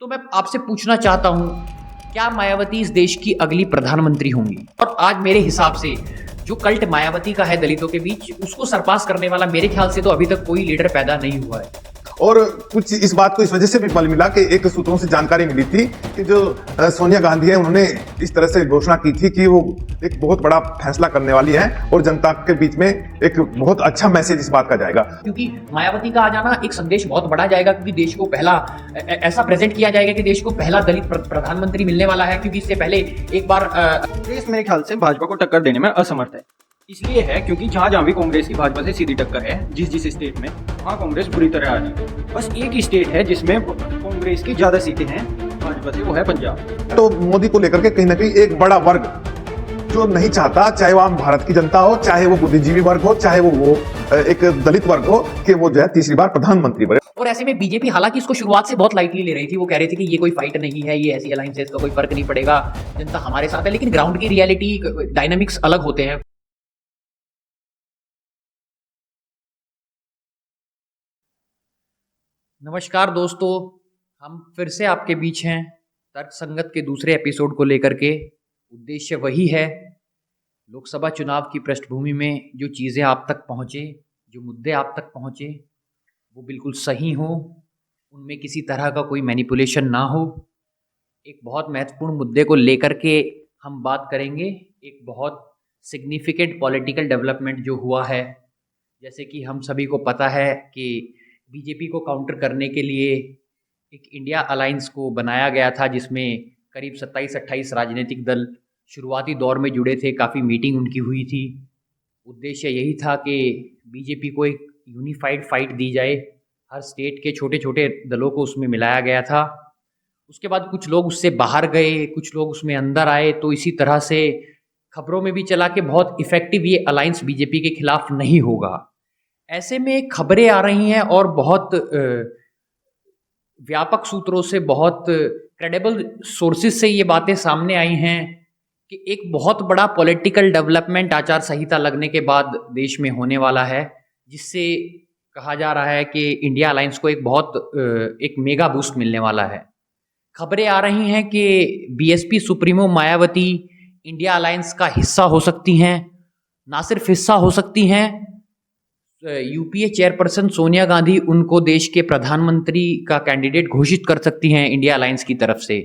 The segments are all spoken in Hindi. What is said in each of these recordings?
तो मैं आपसे पूछना चाहता हूं, क्या मायावती इस देश की अगली प्रधानमंत्री होंगी? और आज मेरे हिसाब से जो कल्ट मायावती का है दलितों के बीच, उसको सरपास करने वाला मेरे ख्याल से तो अभी तक कोई लीडर पैदा नहीं हुआ है। और कुछ इस बात को इस वजह से भी बल मिला कि एक सूत्रों से जानकारी मिली थी कि जो सोनिया गांधी है उन्होंने इस तरह से घोषणा की थी कि वो एक बहुत बड़ा फैसला करने वाली है और जनता के बीच में एक बहुत अच्छा मैसेज इस बात का जाएगा। क्योंकि मायावती का आ जाना एक संदेश बहुत बड़ा जाएगा, क्योंकि देश को पहला ऐसा प्रेजेंट किया जाएगा कि देश को पहला दलित प्रधानमंत्री मिलने वाला है। क्योंकि इससे पहले एक बार कांग्रेस मेरे ख्याल से भाजपा को टक्कर देने में असमर्थ है। इसलिए है क्योंकि जहां भी कांग्रेस की भाजपा से सीधी टक्कर है, जिस स्टेट में, वहां कांग्रेस बुरी तरह आ रही है। बस एक ही स्टेट है जिसमें कांग्रेस की ज्यादा सीटें हैं भाजपा से, वो है पंजाब। तो मोदी को लेकर के कहीं ना कहीं एक बड़ा वर्ग जो नहीं चाहता, चाहे वो आम भारत की जनता हो, चाहे वो बुद्धिजीवी वर्ग हो, चाहे वो एक दलित वर्ग हो, कि वो जो है तीसरी बार प्रधानमंत्री बने। और ऐसे में बीजेपी हालांकि इसको शुरुआत से बहुत लाइटली ले रही थी। वो कह रही थी कि ये कोई फाइट नहीं है, ये ऐसी अलायंसेस का कोई फर्क नहीं पड़ेगा, जनता हमारे साथ है। लेकिन ग्राउंड की रियलिटी, डायनामिक्स अलग होते हैं। नमस्कार दोस्तों, हम फिर से आपके बीच हैं तर्क संगत के दूसरे एपिसोड को लेकर के। उद्देश्य वही है, लोकसभा चुनाव की पृष्ठभूमि में जो चीज़ें आप तक पहुँचे, जो मुद्दे आप तक पहुँचे, वो बिल्कुल सही हो, उनमें किसी तरह का कोई मैनिपुलेशन ना हो। एक बहुत महत्वपूर्ण मुद्दे को लेकर के हम बात करेंगे। एक बहुत सिग्निफिकेंट पॉलिटिकल डेवलपमेंट जो हुआ है, जैसे कि हम सभी को पता है कि बीजेपी को काउंटर करने के लिए एक इंडिया अलायंस को बनाया गया था, जिसमें करीब 27-28 राजनीतिक दल शुरुआती दौर में जुड़े थे। काफ़ी मीटिंग उनकी हुई थी। उद्देश्य यही था कि बीजेपी को एक यूनिफाइड फाइट दी जाए। हर स्टेट के छोटे छोटे दलों को उसमें मिलाया गया था। उसके बाद कुछ लोग उससे बाहर गए, कुछ लोग उसमें अंदर आए। तो इसी तरह से खबरों में भी चला कि बहुत इफ़ेक्टिव ये अलायंस बीजेपी के खिलाफ नहीं होगा। ऐसे में खबरें आ रही हैं और बहुत व्यापक सूत्रों से, बहुत क्रेडिबल सोर्सेज से ये बातें सामने आई हैं कि एक बहुत बड़ा पॉलिटिकल डेवलपमेंट आचार संहिता लगने के बाद देश में होने वाला है, जिससे कहा जा रहा है कि इंडिया अलायंस को एक मेगा बूस्ट मिलने वाला है। खबरें आ रही हैं कि BSP supremo Mayawati India alliance का हिस्सा हो सकती हैं। ना सिर्फ हिस्सा हो सकती हैं, यूपीए चेयरपर्सन सोनिया गांधी उनको देश के प्रधानमंत्री का कैंडिडेट घोषित कर सकती हैं इंडिया अलायंस की तरफ से।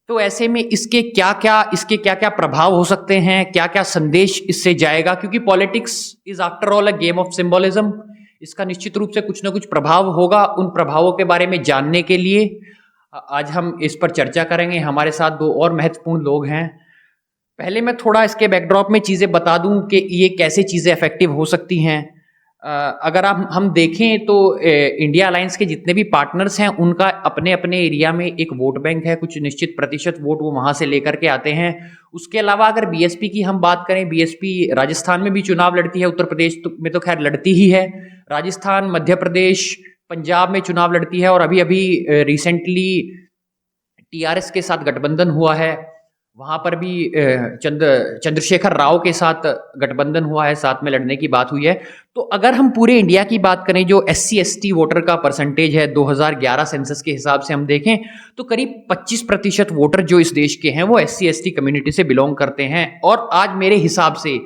तो ऐसे में इसके क्या क्या प्रभाव हो सकते हैं, क्या क्या संदेश इससे जाएगा, क्योंकि politics is after all a game of symbolism. इसका निश्चित रूप से कुछ ना कुछ प्रभाव होगा। उन प्रभावों के बारे में जानने के लिए आज हम इस पर चर्चा करेंगे। हमारे साथ दो और महत्वपूर्ण लोग हैं। पहले मैं थोड़ा इसके बैकड्रॉप में चीज़ें बता दूं कि ये कैसे चीज़ें इफेक्टिव हो सकती हैं। अगर हम देखें तो इंडिया अलायंस के जितने भी पार्टनर्स हैं, उनका अपने अपने एरिया में एक वोट बैंक है। कुछ निश्चित प्रतिशत वोट वो वहाँ से लेकर के आते हैं। उसके अलावा अगर बीएसपी की हम बात करें, बीएसपी राजस्थान में भी चुनाव लड़ती है। उत्तर प्रदेश में तो खैर लड़ती ही है। राजस्थान, मध्य प्रदेश, पंजाब में चुनाव लड़ती है। और अभी अभी रिसेंटली टीआरएस के साथ गठबंधन हुआ है, वहाँ पर भी चंद्रशेखर राव के साथ गठबंधन हुआ है, साथ में लड़ने की बात हुई है। तो अगर हम पूरे इंडिया की बात करें, जो SC/ST वोटर का परसेंटेज है 2011 सेंसस के हिसाब से हम देखें, तो करीब 25% वोटर जो इस देश के हैं वो SC/ST कम्युनिटी से बिलोंग करते हैं। और आज मेरे हिसाब से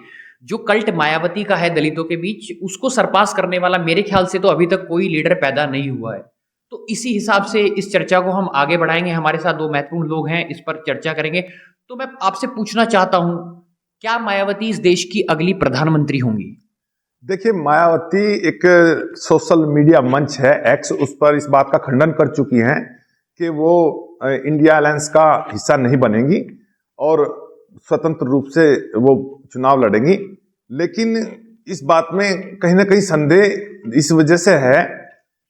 जो कल्ट मायावती का है दलितों के बीच, उसको सरपास करने वाला मेरे ख्याल से तो अभी तक कोई लीडर पैदा नहीं हुआ है। तो इसी हिसाब से इस चर्चा को हम आगे बढ़ाएंगे। हमारे साथ दो महत्वपूर्ण लोग हैं, इस पर चर्चा करेंगे। तो मैं आपसे पूछना चाहता हूं, क्या मायावती इस देश की अगली प्रधानमंत्री होंगी? देखिए, मायावती एक सोशल मीडिया मंच है एक्स, उस पर इस बात का खंडन कर चुकी हैं कि वो इंडिया अलायंस का हिस्सा नहीं बनेंगी और स्वतंत्र रूप से वो चुनाव लड़ेंगी। लेकिन इस बात में कहीं ना कहीं संदेह इस वजह से है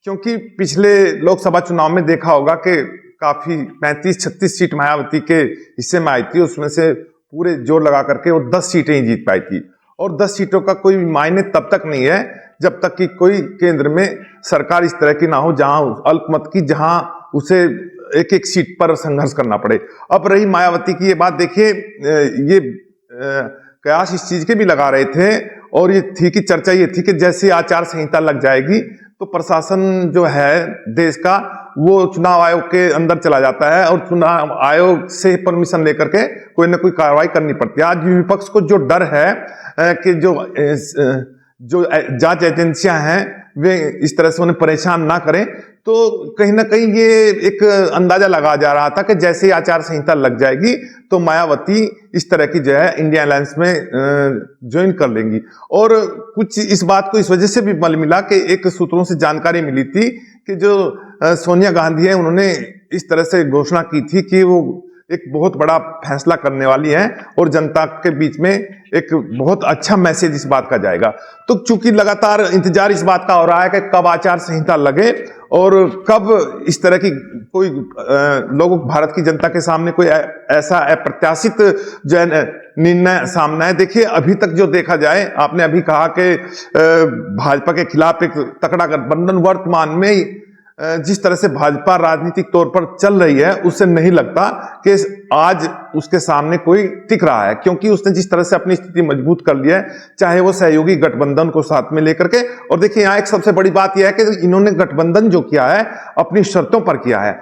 क्योंकि पिछले लोकसभा चुनाव में देखा होगा कि काफी 35-36 सीट मायावती के हिस्से में आई थी। उसमें से पूरे जोर लगा करके वो 10 सीटें ही जीत पाई थी। और 10 सीटों का कोई मायने तब तक नहीं है जब तक कि कोई केंद्र में सरकार इस तरह की ना हो, जहां अल्पमत की, जहां उसे एक एक सीट पर संघर्ष करना पड़े। अब रही मायावती की ये बात, देखिए ये कयास इस चीज के भी लगा रहे थे और ये थी कि चर्चा ये थी कि जैसे आचार संहिता लग जाएगी तो प्रशासन जो है देश का वो चुनाव आयोग के अंदर चला जाता है और चुनाव आयोग से परमिशन लेकर के कोई ना कोई कार्रवाई करनी पड़ती है। आज विपक्ष को जो डर है कि जो जांच एजेंसियां हैं वे इस तरह से उन्हें परेशान ना करें, तो कहीं ना कहीं ये एक अंदाजा लगा जा रहा था कि जैसे ही आचार संहिता लग जाएगी तो मायावती इस तरह की जो है इंडिया अलायंस में ज्वाइन कर लेंगी। और कुछ इस बात को इस वजह से भी बल मिला कि एक सूत्रों से जानकारी मिली थी कि जो सोनिया गांधी है उन्होंने इस तरह से घोषणा की थी कि वो एक बहुत बड़ा फैसला करने वाली है और जनता के बीच में एक बहुत अच्छा मैसेज इस बात का जाएगा। तो चूंकि लगातार इंतजार इस बात का हो रहा है कि कब आचार संहिता लगे और कब इस तरह की कोई लोगों भारत की जनता के सामने कोई ऐसा अप्रत्याशित जो है निर्णय सामना है। देखिए अभी तक जो देखा जाए, आपने अभी कहा कि भाजपा के खिलाफ एक तकड़ा गठबंधन वर्तमान में जिस तरह से भाजपा राजनीतिक तौर पर चल रही है उससे नहीं लगता कि आज उसके सामने कोई टिक रहा है, क्योंकि उसने जिस तरह से अपनी स्थिति मजबूत कर लिया है, चाहे वो सहयोगी गठबंधन को साथ में लेकर के। और देखिए यहाँ एक सबसे बड़ी बात यह है कि इन्होंने गठबंधन जो किया है अपनी शर्तों पर किया है।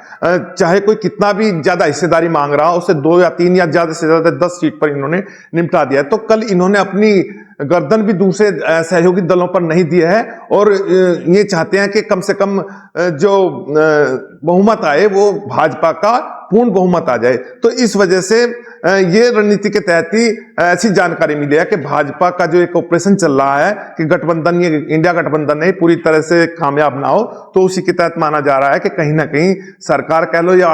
चाहे कोई कितना भी ज्यादा हिस्सेदारी मांग रहा हो, उसे 2 या 3 या ज्यादा से ज्यादा 10 सीट पर इन्होंने निपटा दिया है। तो कल इन्होंने अपनी गर्दन भी दूसरे सहयोगी दलों पर नहीं दिए है और ये चाहते हैं कि कम से कम जो बहुमत आए वो भाजपा का पूर्ण बहुमत आ जाए। तो इस वजह से ये रणनीति के तहत ही ऐसी जानकारी मिली है कि भाजपा का जो एक ऑपरेशन चल रहा है कि गठबंधन, ये इंडिया गठबंधन नहीं पूरी तरह से कामयाब ना हो, तो उसी के तहत माना जा रहा है कि कहीं ना कहीं सरकार कह लो या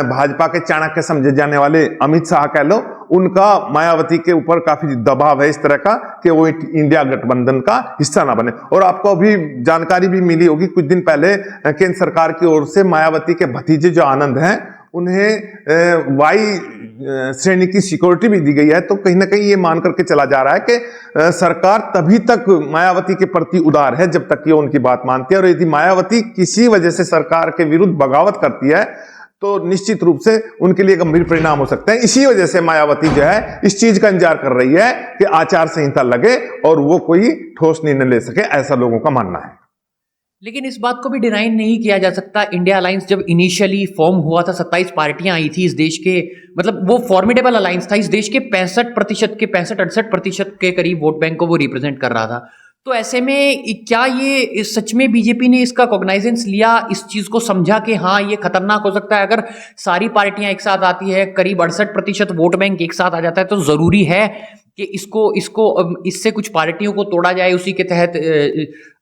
भाजपा के चाणक्य समझे जाने वाले अमित शाह कह लो, उनका मायावती के ऊपर काफी दबाव है इस तरह का कि वो इंडिया गठबंधन का हिस्सा ना बने। और आपको अभी जानकारी भी मिली होगी कुछ दिन पहले केंद्र सरकार की ओर से मायावती के भतीजे जो आनंद हैं उन्हें वाई श्रेणी की सिक्योरिटी भी दी गई है। तो कहीं ना कहीं ये मान करके चला जा रहा है कि सरकार तभी तक मायावती के प्रति उदार है जब तक ये उनकी बात मानती है, और यदि मायावती किसी वजह से सरकार के विरुद्ध बगावत करती है तो निश्चित रूप से उनके लिए गंभीर परिणाम हो सकते हैं। इसी वजह से मायावती जो है इस चीज का इंतजार कर रही है कि आचार संहिता लगे और वो कोई ठोस निर्णय ले सके, ऐसा लोगों का मानना है। लेकिन इस बात को भी डिनाई नहीं किया जा सकता, इंडिया अलायंस जब इनिशियली फॉर्म हुआ था 27 पार्टियां आई थी इस देश के, मतलब वो फॉर्मिडेबल अलायंस था, इस देश के 65-68% के करीब वोट बैंक को वो रिप्रेजेंट कर रहा था। तो ऐसे में क्या ये सच में बीजेपी ने इसका कॉग्नाइजेंस लिया, इस चीज को समझा कि हाँ ये खतरनाक हो सकता है अगर सारी पार्टियां एक साथ आती है, करीब 68% वोट बैंक एक साथ आ जाता है, तो जरूरी है कि इससे कुछ पार्टियों को तोड़ा जाए। उसी के तहत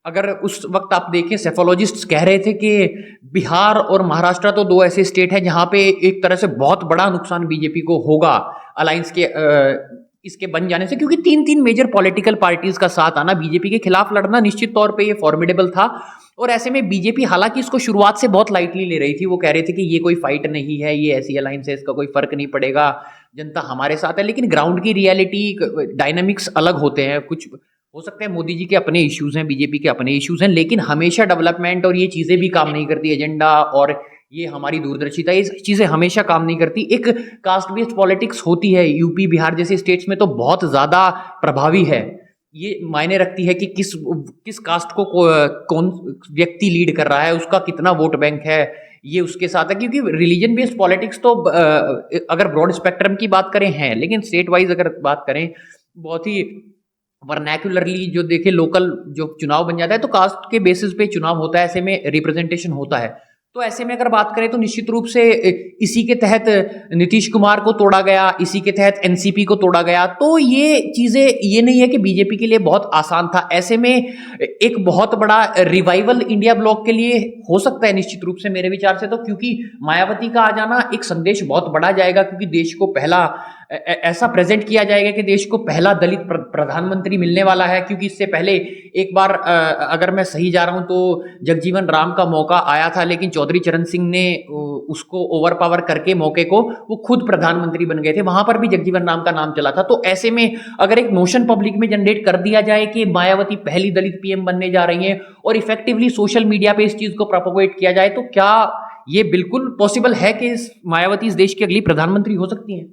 अगर उस वक्त आप देखें सेफोलॉजिस्ट्स कह रहे थे कि बिहार और महाराष्ट्र तो 2 ऐसे स्टेट हैं जहां पे एक तरह से बहुत बड़ा नुकसान बीजेपी को होगा अलायंस के इसके बन जाने से, क्योंकि 3 मेजर पॉलिटिकल पार्टीज का साथ आना, बीजेपी के खिलाफ लड़ना निश्चित तौर पे ये फॉर्मिडेबल था। और ऐसे में बीजेपी हालांकि इसको शुरुआत से बहुत लाइटली ले रही थी, वो कह रहे थे कि ये कोई फाइट नहीं है, ये ऐसी अलायंस है, इसका कोई फर्क नहीं पड़ेगा, जनता हमारे साथ है। लेकिन ग्राउंड की रियलिटी डायनामिक्स अलग होते हैं। कुछ हो सकता है मोदी जी के अपने इश्यूज हैं, बीजेपी के अपने इश्यूज हैं, लेकिन हमेशा डेवलपमेंट और ये चीजें भी काम नहीं करती, एजेंडा और ये हमारी दूरदर्शिता, ये चीजें हमेशा काम नहीं करती। एक कास्ट बेस्ड पॉलिटिक्स होती है, यूपी बिहार जैसे स्टेट्स में तो बहुत ज्यादा प्रभावी है, ये मायने रखती है कि किस कास्ट को कौन व्यक्ति लीड कर रहा है, उसका कितना वोट बैंक है, ये उसके साथ है। क्योंकि रिलीजन बेस्ड पॉलिटिक्स तो अगर ब्रॉड स्पेक्ट्रम की बात करें हैं, लेकिन स्टेट वाइज अगर बात करें बहुत ही वर्नैक्युलरली जो देखे लोकल जो चुनाव बन जाता है तो कास्ट के बेसिस पे चुनाव होता है, ऐसे में रिप्रेजेंटेशन होता है। तो ऐसे में अगर बात करें तो निश्चित रूप से इसी के तहत नीतीश कुमार को तोड़ा गया, इसी के तहत एनसीपी को तोड़ा गया। तो ये चीजें ये नहीं है कि बीजेपी के लिए बहुत आसान था। ऐसे में एक बहुत बड़ा रिवाइवल इंडिया ब्लॉक के लिए हो सकता है निश्चित रूप से मेरे विचार से, तो क्योंकि मायावती का आ जाना एक संदेश बहुत बड़ा जाएगा, क्योंकि देश को पहला ऐसा प्रेजेंट किया जाएगा कि देश को पहला दलित प्रधानमंत्री मिलने वाला है। क्योंकि इससे पहले एक बार अगर मैं सही जा रहा हूं तो जगजीवन राम का मौका आया था, लेकिन चौधरी चरण सिंह ने उसको ओवरपावर करके मौके को वो खुद प्रधानमंत्री बन गए थे, वहां पर भी जगजीवन राम का नाम चला था। तो ऐसे में अगर एक नोशन पब्लिक में जनरेट कर दिया जाए कि मायावती पहली दलित पीएम बनने जा रही हैं और इफेक्टिवली सोशल मीडिया पे इस चीज को प्रोपोगेट किया जाए, तो क्या ये बिल्कुल पॉसिबल है कि मायावती इस देश की अगली प्रधानमंत्री हो सकती हैं?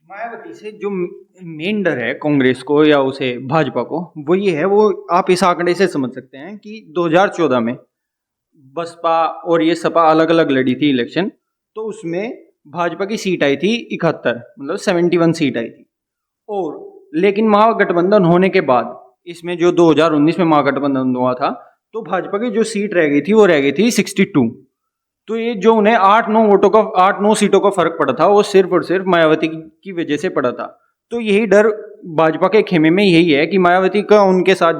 मायावती से जो मेन डर है कांग्रेस को या उसे भाजपा को, वो ये है, वो आप इस आंकड़े से समझ सकते हैं कि 2014 में बसपा और ये सपा अलग अलग लड़ी थी इलेक्शन, तो उसमें भाजपा की सीट आई थी 71, मतलब 71 सीट आई थी। और लेकिन महागठबंधन होने के बाद इसमें जो 2019 में महागठबंधन हुआ था, तो भाजपा की जो सीट रह गई थी वो रह गई थी 62। तो ये जो उन्हें 8-9 सीटों का फर्क पड़ा था, वो सिर्फ और सिर्फ मायावती की वजह से पड़ा था। तो यही डर भाजपा के खेमे में यही है कि मायावती का उनके साथ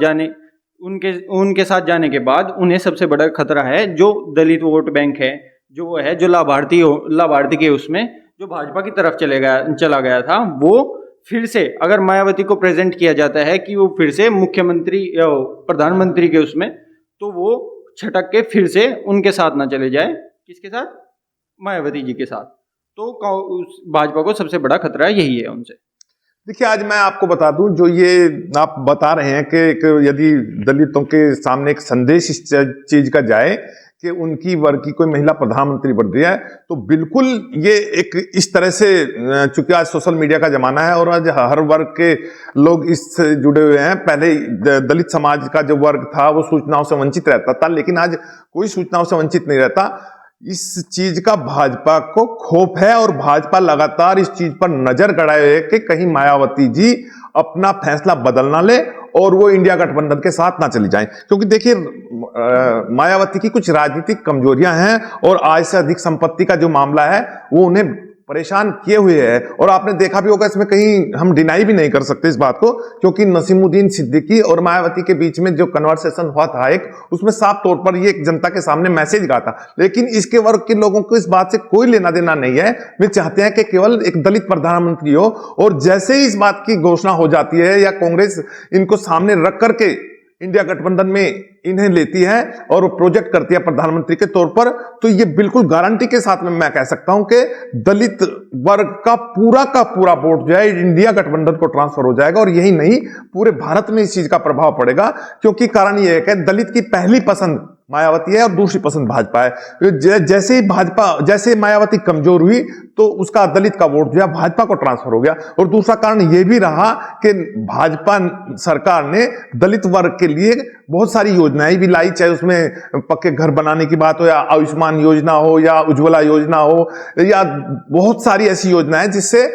जाने के बाद उन्हें सबसे बड़ा खतरा है जो दलित वोट बैंक है, जो वो है जो लाभार्थी के उसमें जो भाजपा की तरफ चला गया था, वो फिर से अगर मायावती को प्रेजेंट किया जाता है कि वो फिर से प्रधानमंत्री के उसमें, तो वो छटक के फिर से उनके साथ ना चले जाए। किसके साथ? मायावती जी के साथ। तो भाजपा को सबसे बड़ा खतरा यही है उनसे। देखिए, आज मैं आपको बता दूं, जो ये आप बता रहे हैं कि यदि दलितों के सामने एक संदेश इस चीज का जाए कि उनकी वर्ग की कोई महिला प्रधानमंत्री बन रही है, तो बिल्कुल ये एक इस तरह से, चूंकि आज सोशल मीडिया का जमाना है और आज हर वर्ग के लोग इससे जुड़े हुए हैं। पहले दलित समाज का जो वर्ग था वो सूचनाओं से वंचित रहता था, लेकिन आज कोई सूचनाओं से वंचित नहीं रहता। इस चीज का भाजपा को खौफ है और भाजपा लगातार इस चीज पर नजर गड़ाए हुए है कि कहीं मायावती जी अपना फैसला बदल ना ले और वो इंडिया गठबंधन के साथ ना चली जाएं। क्योंकि देखिए, मायावती की कुछ राजनीतिक कमजोरियां हैं और आय से अधिक संपत्ति का जो मामला है वो उन्हें परेशान किए हुए है। और आपने देखा भी होगा, इसमें कहीं हम डिनाई भी नहीं कर सकते इस बात को, क्योंकि नसीमुद्दीन सिद्दीकी और मायावती के बीच में जो कन्वर्सेशन हुआ था एक, उसमें साफ तौर पर ये जनता के सामने मैसेज गया था। लेकिन इसके वर्ग के लोगों को इस बात से कोई लेना देना नहीं है। वे चाहते हैं कि केवल एक दलित प्रधानमंत्री हो, और जैसे ही इस बात की घोषणा हो जाती है या कांग्रेस इनको सामने रख करके इंडिया गठबंधन में इन्हें लेती है और प्रोजेक्ट करती है प्रधानमंत्री के तौर पर, तो ये बिल्कुल गारंटी के साथ में मैं कह सकता हूं कि दलित वर्ग का पूरा वोट जो है इंडिया गठबंधन को ट्रांसफर हो जाएगा। और यही नहीं, पूरे भारत में इस चीज का प्रभाव पड़ेगा, क्योंकि कारण यह है कि दलित की पहली पसंद मायावती है और दूसरी पसंद भाजपा है। जैसे मायावती कमजोर हुई तो उसका दलित का वोट जो है भाजपा को ट्रांसफर हो गया। और दूसरा कारण यह भी रहा कि भाजपा सरकार ने दलित वर्ग के लिए बहुत सारी योजनाएं भी लाई, चाहे उसमें पक्के घर बनाने की बात हो या आयुष्मान योजना हो या उज्ज्वला योजना हो या बहुत सारी ऐसी योजनाएं जिससे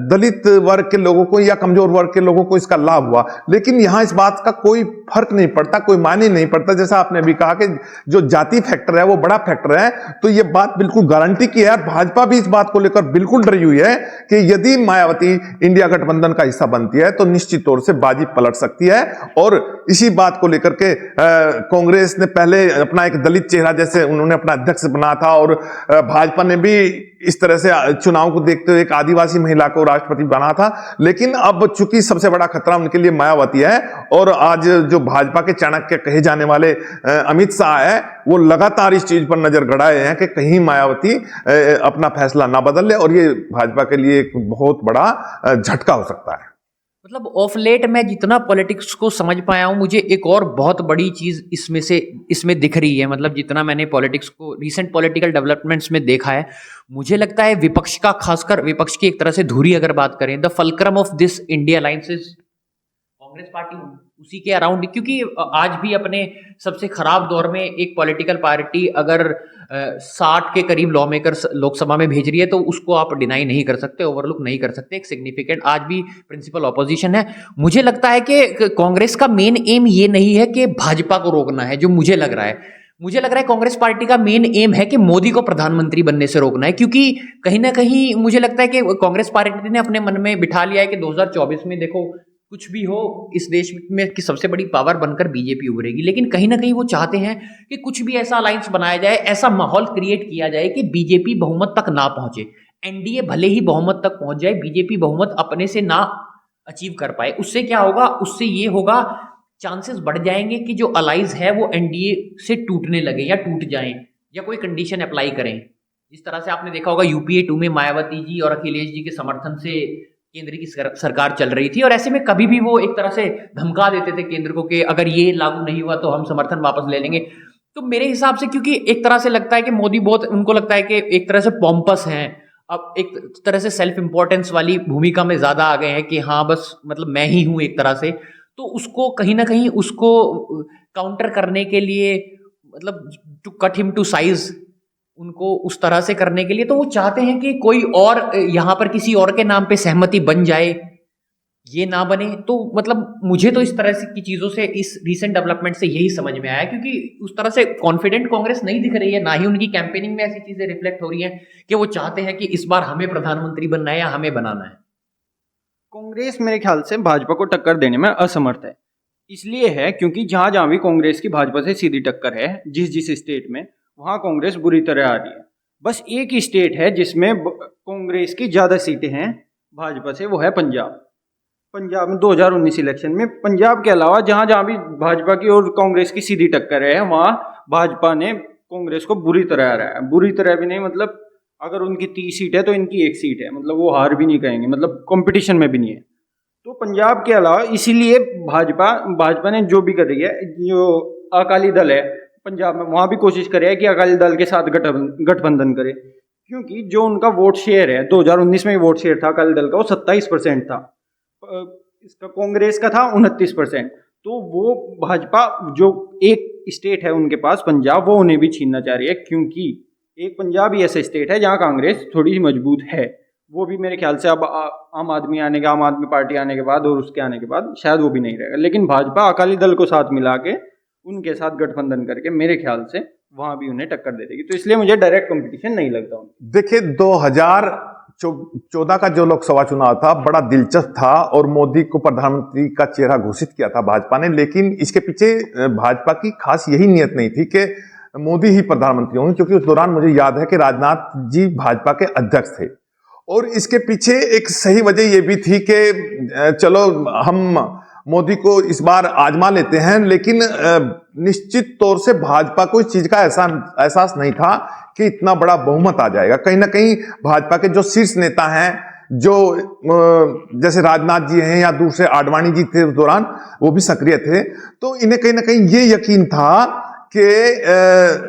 दलित वर्ग के लोगों को या कमजोर वर्ग के लोगों को इसका लाभ हुआ। लेकिन यहां इस बात का कोई फर्क नहीं पड़ता, कोई मायने नहीं पड़ता। जैसा आपने भी कहा कि जो जाति फैक्टर है वो बड़ा फैक्टर है, तो ये बात बिल्कुल गारंटी की है। भाजपा भी इस बात को लेकर बिल्कुल डरी हुई है कि यदि मायावती इंडिया गठबंधन का हिस्सा बनती है तो निश्चित तौर से बाजी पलट सकती है। और इसी बात को लेकर के कांग्रेस ने पहले अपना एक दलित चेहरा जैसे उन्होंने अपना अध्यक्ष बना था, और भाजपा ने भी इस तरह से चुनाव को देखते हुए एक आदिवासी महिला को राष्ट्रपति बना था। लेकिन अब चूंकि सबसे बड़ा खतरा उनके लिए मायावती है, और आज जो भाजपा के चाणक्य कहे जाने वाले अमित शाह है, वो लगातार इस चीज पर नजर गड़ाए हैं कि कहीं मायावती अपना फैसला ना बदल ले, और ये भाजपा के लिए एक बहुत बड़ा झटका हो सकता है। मतलब ऑफ लेट मैं जितना पॉलिटिक्स को समझ पाया हूँ, मुझे एक और बहुत बड़ी चीज़ इसमें दिख रही है। मतलब जितना मैंने पॉलिटिक्स को रीसेंट पॉलिटिकल डेवलपमेंट्स में देखा है, मुझे लगता है विपक्ष का, खासकर विपक्ष की एक तरह से धुरी अगर बात करें, the fulcrum of this India alliance is Congress party, उसी के अराउंड। क्योंकि आज भी अपने सबसे खराब दौर में एक पॉलिटिकल पार्टी अगर 60 के करीब लॉ मेकर्स लोकसभा में भेज रही है तो उसको आप डिनाई नहीं कर सकते, ओवरलुक नहीं कर सकते। एक सिग्निफिकेंट आज भी प्रिंसिपल ऑपोजिशन है। मुझे लगता है कि कांग्रेस का मेन एम ये नहीं है कि भाजपा को रोकना है, जो मुझे लग रहा है कांग्रेस पार्टी का मेन एम है कि मोदी को प्रधानमंत्री बनने से रोकना है। क्योंकि कहीं ना कहीं मुझे लगता है कि कांग्रेस पार्टी ने अपने मन में बिठा लिया है कि 2024 में देखो कुछ भी हो, इस देश में की सबसे बड़ी पावर बनकर बीजेपी उभरेगी। लेकिन कहीं ना कहीं वो चाहते हैं कि कुछ भी ऐसा अलायंस बनाया जाए, ऐसा माहौल क्रिएट किया जाए कि बीजेपी बहुमत तक ना पहुंचे। एनडीए भले ही बहुमत तक पहुंच जाए, बीजेपी बहुमत अपने से ना अचीव कर पाए। उससे क्या होगा? उससे ये होगा, चांसेस बढ़ जाएंगे कि जो अलाइज है वो एनडीए से टूटने लगे या टूट जाएं या कोई कंडीशन अप्लाई करें। जिस तरह से आपने देखा होगा यूपीए 2 में मायावती जी और अखिलेश जी के समर्थन से केंद्र की सरकार चल रही थी, और ऐसे में कभी भी वो एक तरह से धमका देते थे केंद्र को कि अगर ये लागू नहीं हुआ तो हम समर्थन वापस ले लेंगे। तो मेरे हिसाब से, क्योंकि एक तरह से लगता है कि मोदी बहुत, उनको लगता है कि एक तरह से पॉम्पस हैं, अब एक तरह से सेल्फ इंपॉर्टेंस वाली भूमिका में ज्यादा आ गए हैं कि हाँ बस मतलब मैं ही हूं एक तरह से। तो उसको कहीं ना कहीं उसको काउंटर करने के लिए मतलब to cut him to size, उनको उस तरह से करने के लिए, तो वो चाहते हैं कि कोई और यहाँ पर किसी और के नाम पे सहमति बन जाए, ये ना बने। तो मतलब मुझे तो इस तरह से की चीज़ों से, इस रीसेंट डेवलपमेंट से यही समझ में आया, क्योंकि उस तरह से कॉन्फिडेंट कांग्रेस नहीं दिख रही है, ना ही उनकी कैंपेनिंग में ऐसी चीज़ें रिफ्लेक्ट हो रही हैं कि वो चाहते हैं कि इस बार हमें प्रधानमंत्री बनना है या हमें बनाना है। कांग्रेस मेरे ख्याल से भाजपा को टक्कर देने में असमर्थ है। इसलिए है क्योंकि जहां जहां भी कांग्रेस की भाजपा से सीधी टक्कर है, जिस जिस स्टेट में, वहां कांग्रेस बुरी तरह आ रही है। बस एक ही स्टेट है जिसमें कांग्रेस की ज़्यादा सीटें हैं भाजपा से, वो है पंजाब। पंजाब में 2019 इलेक्शन में, पंजाब के अलावा जहां जहां भी भाजपा की और कांग्रेस की सीधी टक्कर है, वहां भाजपा ने कांग्रेस को बुरी तरह हराया है। बुरी तरह भी नहीं, मतलब अगर उनकी 30 सीट है तो इनकी 1 सीट है, मतलब वो हार भी नहीं कहेंगे, मतलब कंपटीशन में भी नहीं है। तो पंजाब के अलावा इसीलिए भाजपा ने जो भी कर रही है, जो अकाली दल है पंजाब में, वहाँ भी कोशिश कर रहा है कि अकाली दल के साथ गठबंधन करे, क्योंकि जो उनका वोट शेयर है 2019 में वोट शेयर था अकाली दल का, वो 27% था, इसका कांग्रेस का था 29%। तो वो भाजपा जो एक स्टेट है उनके पास पंजाब, वो उन्हें भी छीनना चाह रही है, क्योंकि एक पंजाब ही ऐसा स्टेट है जहाँ कांग्रेस थोड़ी सी मजबूत है। वो भी मेरे ख्याल से अब आम आदमी पार्टी आने के बाद और उसके आने के बाद शायद वो भी नहीं रहेगा, लेकिन भाजपा अकाली दल को साथ मिला के उनके साथ गठबंधन करके मेरे ख्याल से वहां भी उन्हें टक्कर दे देगी। तो इसलिए मुझे डायरेक्ट कंपटीशन नहीं लगता। देखिए 2014 का जो लोकसभा चुनाव था बड़ा दिलचस्प था और मोदी को प्रधानमंत्री का चेहरा घोषित किया था भाजपा ने, लेकिन इसके पीछे भाजपा की खास यही नियत नहीं थी कि मोदी ही प्रधानमंत्री होंगे, क्योंकि उस दौरान मुझे याद है कि राजनाथ जी भाजपा के अध्यक्ष थे। और इसके पीछे एक सही वजह यह भी थी कि चलो हम मोदी को इस बार आजमा लेते हैं, लेकिन निश्चित तौर से भाजपा को इस चीज का एहसास नहीं था कि इतना बड़ा बहुमत आ जाएगा। कहीं ना कहीं भाजपा के जो शीर्ष नेता हैं, जो जैसे राजनाथ जी हैं या दूसरे आडवाणी जी थे उस दौरान, वो भी सक्रिय थे, तो इन्हें कहीं ना कहीं ये यकीन था कि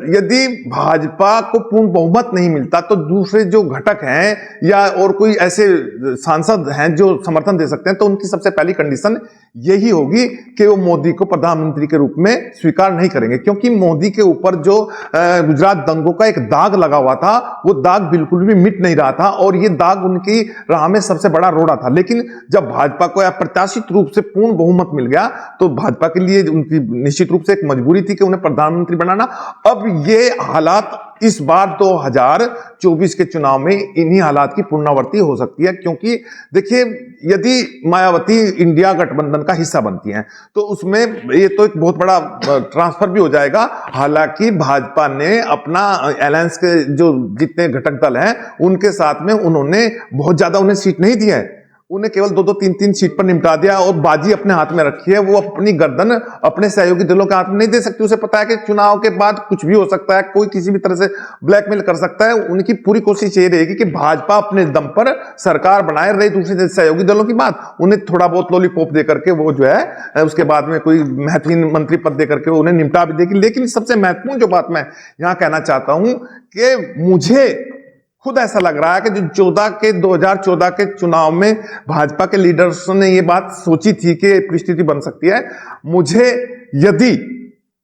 यदि भाजपा को पूर्ण बहुमत नहीं मिलता तो दूसरे जो घटक हैं या और कोई ऐसे सांसद हैं जो समर्थन दे सकते हैं, तो उनकी सबसे पहली कंडीशन यही होगी कि वो मोदी को प्रधानमंत्री के रूप में स्वीकार नहीं करेंगे, क्योंकि मोदी के ऊपर जो गुजरात दंगों का एक दाग लगा हुआ था, वो दाग बिल्कुल भी मिट नहीं रहा था और ये दाग उनकी राह में सबसे बड़ा रोड़ा था। लेकिन जब भाजपा को अप्रत्याशित रूप से पूर्ण बहुमत मिल गया तो भाजपा के लिए उनकी निश्चित रूप से एक मजबूरी थी कि उन्हें प्रधानमंत्री बनाना। अब ये हालात इस बार 2024 के चुनाव में इन्हीं हालात की पुनरावृत्ति हो सकती है, क्योंकि देखिए यदि मायावती इंडिया गठबंधन का हिस्सा बनती हैं तो उसमें ये तो एक बहुत बड़ा ट्रांसफर भी हो जाएगा। हालांकि भाजपा ने अपना अलायंस के जो जितने घटक दल हैं उनके साथ में उन्होंने बहुत ज्यादा उन्हें सीट नहीं दी है, उन्हें केवल 2-2, 3-3 सीट पर निपटा दिया और बाजी अपने हाथ में रखी है। वो अपनी गर्दन अपने सहयोगी दलों के हाथ में नहीं दे सकती। उसे पता है कि चुनाव के बाद कुछ भी हो सकता है, कोई किसी भी तरह से ब्लैकमेल कर सकता है। उनकी पूरी कोशिश ये रहेगी कि भाजपा अपने दम पर सरकार बनाए। रही दूसरे सहयोगी दलों की बात, उन्हें थोड़ा बहुत लॉलीपॉप दे करके वो जो है उसके बाद में कोई महत्वहीन मंत्री पद दे करके उन्हें निपटा भी देगी। लेकिन सबसे महत्वपूर्ण जो बात मैं यहां कहना चाहता हूं कि मुझे खुद ऐसा लग रहा है कि जो 2014 के चुनाव में भाजपा के लीडर्स ने ये बात सोची थी कि परिस्थिति बन सकती है, मुझे यदि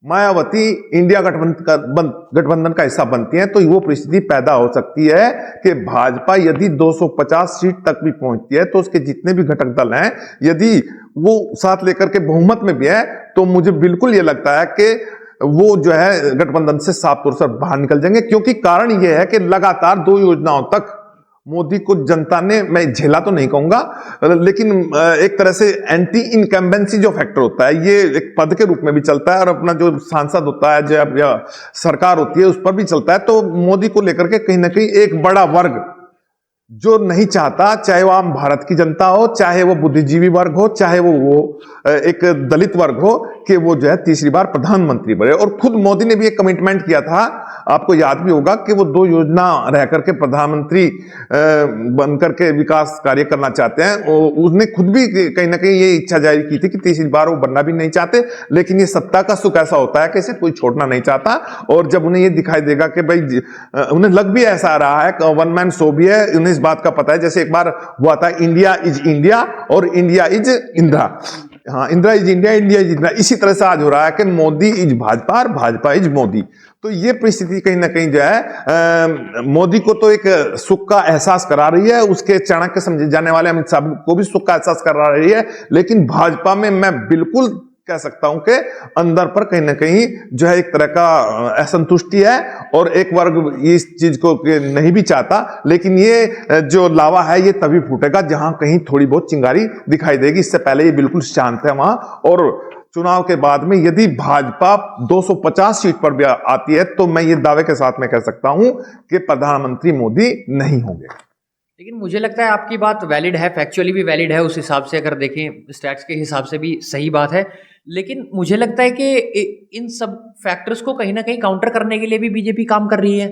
मायावती इंडिया गठबंधन का हिस्सा बनती है तो वो परिस्थिति पैदा हो सकती है कि भाजपा यदि 250 सीट तक भी पहुंचती है तो उसके जितने भी घटक दल हैं यदि वो साथ लेकर के बहुमत में भी है तो मुझे बिल्कुल ये लगता है कि वो जो है गठबंधन से साफ तौर से बाहर निकल जाएंगे। क्योंकि कारण यह है कि लगातार 2 योजनाओं तक मोदी को जनता ने, मैं झेला तो नहीं कहूंगा, लेकिन एक तरह से एंटी इनकम्बेंसी जो फैक्टर होता है ये एक पद के रूप में भी चलता है और अपना जो सांसद होता है जब या सरकार होती है उस पर भी चलता है। तो मोदी को लेकर के कहीं ना कहीं एक बड़ा वर्ग जो नहीं चाहता, चाहे वो आम भारत की जनता हो, चाहे वो बुद्धिजीवी वर्ग हो, चाहे वो एक दलित वर्ग हो, कि वो जो है तीसरी बार प्रधानमंत्री बने। और खुद मोदी ने भी एक कमिटमेंट किया था, आपको याद भी होगा कि वो 2 योजना रह करके प्रधानमंत्री बनकर के विकास कार्य करना चाहते हैं। उसने खुद भी कहीं ना कहीं ये इच्छा जाहिर की थी कि तीसरी बार वो बनना भी नहीं चाहते, लेकिन ये सत्ता का सुख ऐसा होता है कि इसे कोई छोड़ना नहीं चाहता। और जब उन्हें ये दिखाई देगा कि भाई उन्हें लग भी ऐसा रहा है, वन मैन शो भी है, उन्हें इस बात का पता है, जैसे एक बार हुआ था इंडिया इज इंडिया और इंडिया इज इंदिरा, हाँ, Indira is India, India is Indira, इसी तरह से आज हो रहा है कि मोदी इज भाजपा और भाजपा इज मोदी। तो ये परिस्थिति कहीं ना कहीं जो है मोदी को तो एक सुख का एहसास करा रही है, उसके चाणक्य समझे जाने वाले अमित शाह को भी सुख का एहसास करा रही है, लेकिन भाजपा में मैं बिल्कुल कह सकता हूं कि अंदर पर कहीं ना कहीं जो है एक तरह का असंतुष्टि है, और एक वर्ग इस चीज को नहीं भी चाहता, लेकिन ये जो लावा है ये तभी फूटेगा जहां कहीं थोड़ी बहुत चिंगारी दिखाई देगी। इससे पहले ये बिल्कुल शांत है वहां, और चुनाव के बाद में यदि भाजपा 250 सीट पर भी आती है तो मैं ये दावे के साथ में कह सकता हूं कि प्रधानमंत्री मोदी नहीं होंगे। लेकिन मुझे लगता है आपकी बात वैलिड है, फैक्चुअली भी वैलिड है, उस हिसाब से अगर देखें स्टैट्स के हिसाब से भी सही बात है। लेकिन मुझे लगता है कि इन सब फैक्टर्स को कहीं ना कहीं काउंटर करने के लिए भी बीजेपी काम कर रही है,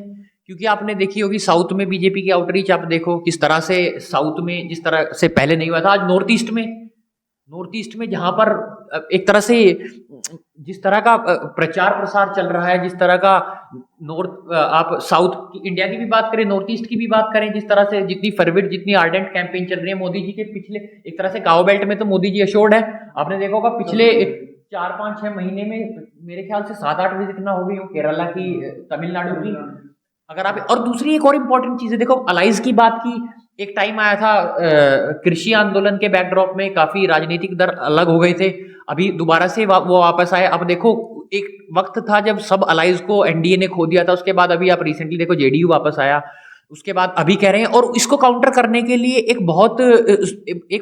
क्योंकि आपने देखी होगी साउथ में बीजेपी की आउटरीच आप देखो किस तरह से, साउथ में जिस तरह से पहले नहीं हुआ था, आज नॉर्थ ईस्ट में जहां पर एक तरह से जिस तरह का प्रचार प्रसार चल रहा है, जिस तरह का आप साउथ इंडिया की भी बात करें, नॉर्थ ईस्ट की भी बात करें, जिस तरह से जितनी फर्विट जितनी आर्डेंट कैंपेन चल रही है मोदी जी के पिछले, एक तरह से गाँव बेल्ट में तो मोदी जी अशोर्ड है। आपने देखा होगा पिछले 4-5-6 महीने में मेरे ख्याल से 7-8 विजिट ना हो गई हो केरला की, तमिलनाडु की। अगर आप, और दूसरी एक और इम्पोर्टेंट चीज है, देखो अलाइज की बात की, एक टाइम आया था कृषि आंदोलन के बैकड्रॉप में काफी राजनीतिक दल अलग हो गए थे, अभी दोबारा से वो वापस आए। अब देखो एक वक्त था जब सब अलाइज को एनडीए ने खो दिया था, उसके बाद अभी आप रिसेंटली देखो जेडीयू वापस आया, उसके बाद अभी कह रहे हैं, और इसको काउंटर करने के लिए एक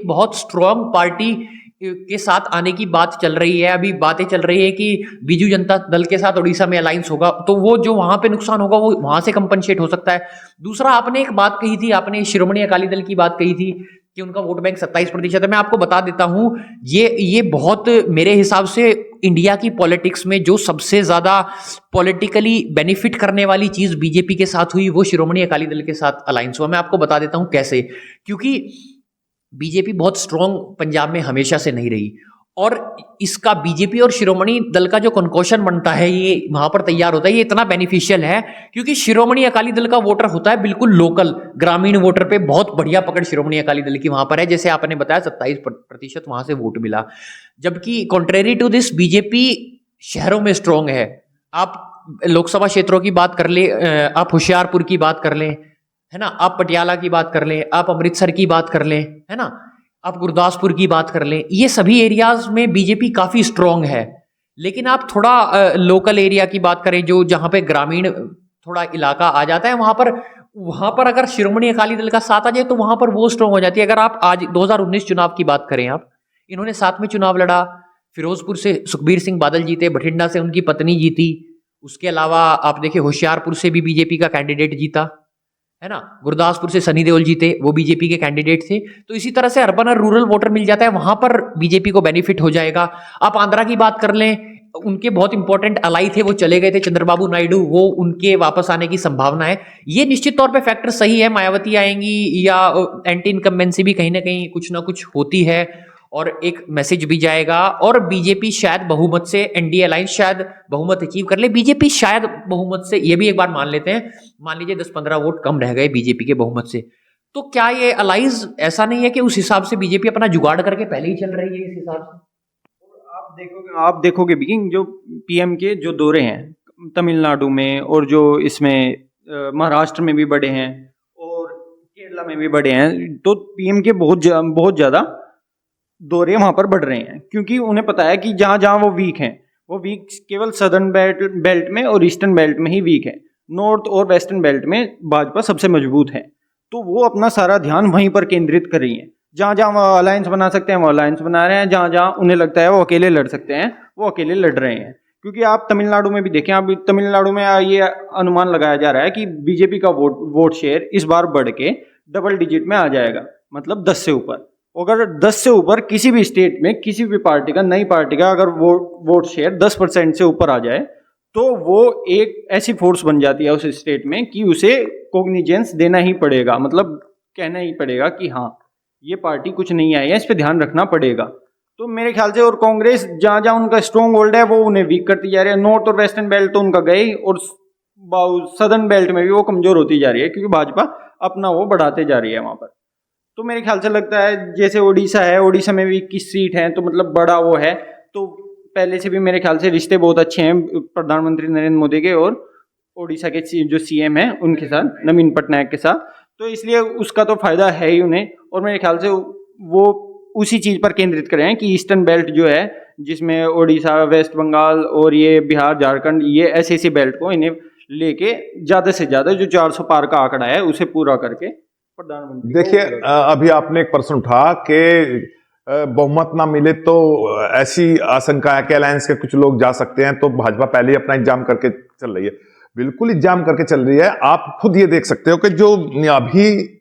बहुत स्ट्रॉन्ग पार्टी के साथ आने की बात चल रही है। अभी बातें चल रही है कि बीजू जनता दल के साथ उड़ीसा में अलायंस होगा, तो वो जो वहां पे नुकसान होगा वो वहां से कंपनसेट हो सकता है। दूसरा, आपने एक बात कही थी, आपने श्रोमणी अकाली दल की बात कही थी कि उनका वोट बैंक 27% है। मैं आपको बता देता हूं, ये बहुत मेरे हिसाब से इंडिया की पॉलिटिक्स में जो सबसे ज्यादा पॉलिटिकली बेनिफिट करने वाली चीज बीजेपी के साथ हुई, वो श्रोमणी अकाली दल के साथ अलायंस हुआ। मैं आपको बता देता हूं कैसे, क्योंकि बीजेपी बहुत स्ट्रांग पंजाब में हमेशा से नहीं रही, और इसका बीजेपी और शिरोमणि दल का जो कॉन्कोशन बनता है ये वहां पर तैयार होता है, ये इतना बेनिफिशियल है क्योंकि शिरोमणि अकाली दल का वोटर होता है बिल्कुल लोकल ग्रामीण वोटर पे बहुत बढ़िया पकड़ शिरोमणि अकाली दल की वहां पर है। जैसे आपने बताया 27% वहां से वोट मिला, जबकि कॉन्ट्रेरी टू दिस बीजेपी शहरों में स्ट्रांग है। आप लोकसभा क्षेत्रों की बात कर ले, आप होशियारपुर की बात कर लें, है ना, आप पटियाला की बात कर लें, आप अमृतसर की बात कर लें, है ना, आप गुरदासपुर की बात कर लें, ये सभी एरियाज में बीजेपी काफी स्ट्रांग है। लेकिन आप थोड़ा लोकल एरिया की बात करें, जो जहां पे ग्रामीण थोड़ा इलाका आ जाता है, वहां पर अगर शिरोमणि अकाली दल का साथ आ जाए तो वहां पर वो स्ट्रांग हो जाती है। अगर आप आज 2019 चुनाव की बात करें, आप इन्होंने साथ में चुनाव लड़ा, फिरोजपुर से सुखबीर सिंह बादल जीते, बठिंडा से उनकी पत्नी जीती, उसके अलावा आप देखिए होशियारपुर से भी बीजेपी का कैंडिडेट जीता, है ना, गुरदासपुर से सनी देओल जीते, वो बीजेपी के कैंडिडेट थे। तो इसी तरह से अर्बन और रूरल वोटर मिल जाता है, वहां पर बीजेपी को बेनिफिट हो जाएगा। आप आंध्रा की बात कर लें, उनके बहुत इंपॉर्टेंट अलाई थे, वो चले गए थे, चंद्रबाबू नायडू, वो उनके वापस आने की संभावना है। ये निश्चित तौर पे फैक्टर सही है, मायावती आएंगी या एंटी इनकम्बेंसी भी कहीं ना कहीं कुछ ना कुछ होती है, और एक मैसेज भी जाएगा, और बीजेपी शायद बहुमत से, एनडीए अलायंस शायद बहुमत अचीव कर ले, बीजेपी शायद बहुमत से, ये भी एक बार मान लेते हैं, मान लीजिए 10-15 वोट कम रह गए बीजेपी के बहुमत से, तो क्या ये अलायंस ऐसा नहीं है कि उस हिसाब से बीजेपी अपना जुगाड़ करके पहले ही चल रही है इस हिसाब से? आप देखोगे भी जो पीएम के जो दौरे हैं तमिलनाडु में, और जो इसमें महाराष्ट्र में भी बड़े हैं और केरला में भी बड़े हैं, तो पीएम के बहुत ज़्यादा दौरे वहाँ पर बढ़ रहे हैं, क्योंकि उन्हें पता है कि जहाँ जहाँ वो वीक हैं, वो वीक केवल सदर्न बेल्ट में और ईस्टर्न बेल्ट में ही वीक है। नॉर्थ और वेस्टर्न बेल्ट में भाजपा सबसे मजबूत है, तो वो अपना सारा ध्यान वहीं पर केंद्रित कर रही है। जहाँ जहाँ वो अलायंस बना सकते हैं वो अलायंस बना रहे हैं, जहाँ जहाँ उन्हें लगता है वो अकेले लड़ सकते हैं वो अकेले लड़ रहे हैं। क्योंकि आप तमिलनाडु में भी देखें, अब तमिलनाडु में ये अनुमान लगाया जा रहा है कि बीजेपी का वोट शेयर इस बार बढ़ के डबल डिजिट में आ जाएगा, मतलब 10 से ऊपर। अगर 10 से ऊपर किसी भी स्टेट में किसी भी पार्टी का, नई पार्टी का अगर वोट शेयर 10% से ऊपर आ जाए, तो वो एक ऐसी फोर्स बन जाती है उस स्टेट में कि उसे कॉग्निजेंस देना ही पड़ेगा, मतलब कहना ही पड़ेगा कि हाँ ये पार्टी कुछ नहीं आई है, इस पर ध्यान रखना पड़ेगा। तो मेरे ख्याल से, और कांग्रेस जहाँ जहाँ उनका स्ट्रॉन्ग होल्ड है वो उन्हें वीक करती जा रही है। नॉर्थ और वेस्टर्न बेल्ट तो उनका गए, और सदर्न बेल्ट में भी वो कमजोर होती जा रही है, क्योंकि भाजपा अपना वो बढ़ाते जा रही है वहाँ पर। तो मेरे ख्याल से लगता है जैसे ओडिशा है, ओडिशा में भी 21 सीट है, तो मतलब बड़ा वो है, तो पहले से भी मेरे ख्याल से रिश्ते बहुत अच्छे हैं प्रधानमंत्री नरेंद्र मोदी के और ओडिशा के जो सीएम है उनके साथ, नवीन पटनायक के साथ, तो इसलिए उसका तो फायदा है ही उन्हें। और मेरे ख्याल से वो उसी चीज पर केंद्रित कर रहे हैं कि ईस्टर्न बेल्ट जो है, जिसमें ओडिशा, वेस्ट बंगाल और ये बिहार, झारखंड, ये ऐसे बेल्ट को इन्हें लेके ज्यादा से ज्यादा जो 400 पार का आंकड़ा है उसे पूरा करके प्रधानमंत्री। देखिए, अभी आपने एक प्रश्न उठा कि बहुमत ना मिले तो ऐसी आशंका है कि अलायंस के कुछ लोग जा सकते हैं, तो भाजपा पहले ही अपना एग्जाम करके चल रही है। बिल्कुल एग्जाम करके चल रही है। आप खुद ये देख सकते हो कि जो अभी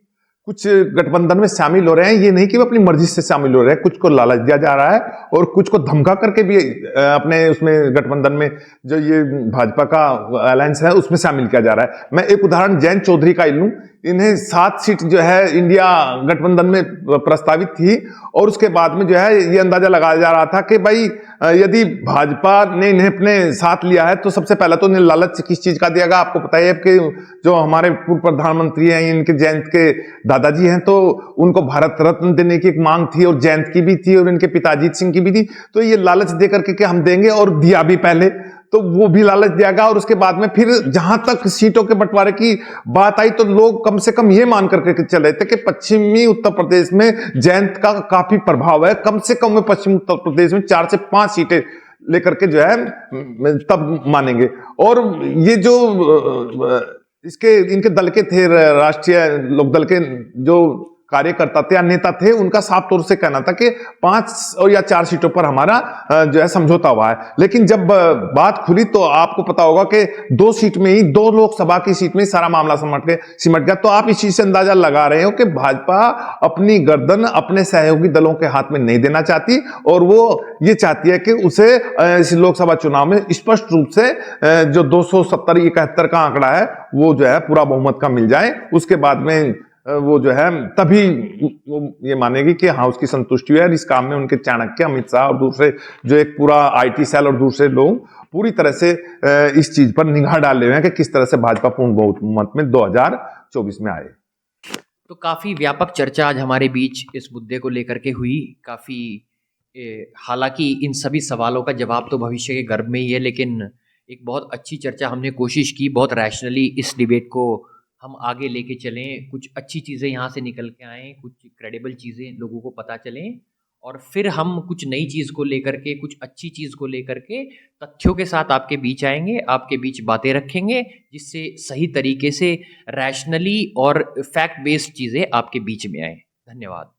कुछ गठबंधन में शामिल हो रहे हैं, ये नहीं कि वो अपनी मर्जी से शामिल हो रहे हैं, कुछ को लालच दिया जा रहा है और कुछ को धमका करके भी अपने उसमें गठबंधन में जो ये भाजपा का अलायंस है उसमें शामिल किया जा रहा है। मैं एक उदाहरण जयंत चौधरी का लूं, इन्हें 7 सीट जो है इंडिया गठबंधन में प्रस्तावित थी और उसके बाद में जो है ये अंदाजा लगाया जा रहा था कि भाई यदि भाजपा ने इन्हें अपने साथ लिया है तो सबसे पहले तो इन्हें लालच किस चीज का दिया। आपको पता है कि जो हमारे पूर्व प्रधानमंत्री हैं, इनके जयंत के दादाजी हैं, तो उनको भारत रत्न देने की एक मांग थी और जयंत की भी थी और इनके पिताजीत सिंह की भी थी। तो ये लालच दे करके कि हम देंगे, और दिया भी पहले, तो वो भी लालच दिया गया। और उसके बाद में फिर जहां तक सीटों के बंटवारे की बात आई तो लोग कम से कम ये मान करके चल रहे थे कि पश्चिमी उत्तर प्रदेश में जयंत का काफी प्रभाव है, कम से कम में पश्चिमी उत्तर प्रदेश में 4 से 5 सीटें लेकर के जो है तब मानेंगे। और ये जो इनके दल के थे, राष्ट्रीय लोकदल के जो कार्यकर्ता थे या नेता थे, उनका साफ तौर से कहना था कि 5 और या 4 सीटों पर हमारा जो है समझौता हुआ है। लेकिन जब बात खुली तो आपको पता होगा कि 2 सीट में ही, 2 लोकसभा की सीट में सारा मामला सिमट गया। तो आप इस चीज से अंदाजा लगा रहे हो कि भाजपा अपनी गर्दन अपने सहयोगी दलों के हाथ में नहीं देना चाहती और वो ये चाहती है कि उसे इस लोकसभा चुनाव में स्पष्ट रूप से जो 270-71 का आंकड़ा है वो जो है पूरा बहुमत का मिल जाए। उसके बाद में वो जो है तभी वो ये मानेगी कि हाँ उसकी संतुष्टि है। इस काम में उनके चाणक्य, अमित शाह और दूसरे जो एक पूरा आईटी सेल और दूसरे लोग पूरी तरह से इस चीज पर निगाह डाले हुए हैं कि किस तरह से भाजपा पूर्ण बहुमत में 2024 में आए। तो काफ़ी व्यापक चर्चा आज हमारे बीच इस मुद्दे को लेकर के हुई। काफ़ी हालांकि इन सभी सवालों का जवाब तो भविष्य के गर्भ में ही है, लेकिन एक बहुत अच्छी चर्चा हमने कोशिश की, बहुत रैशनली इस डिबेट को हम आगे लेके चलें, कुछ अच्छी चीज़ें यहाँ से निकल के आएँ, कुछ क्रेडिबल चीज़ें लोगों को पता चलें और फिर हम कुछ नई चीज़ को लेकर के, कुछ अच्छी चीज़ को लेकर के तथ्यों के साथ आपके बीच आएंगे, आपके बीच बातें रखेंगे, जिससे सही तरीके से रैशनली और फैक्ट बेस्ड चीज़ें आपके बीच में आए। धन्यवाद।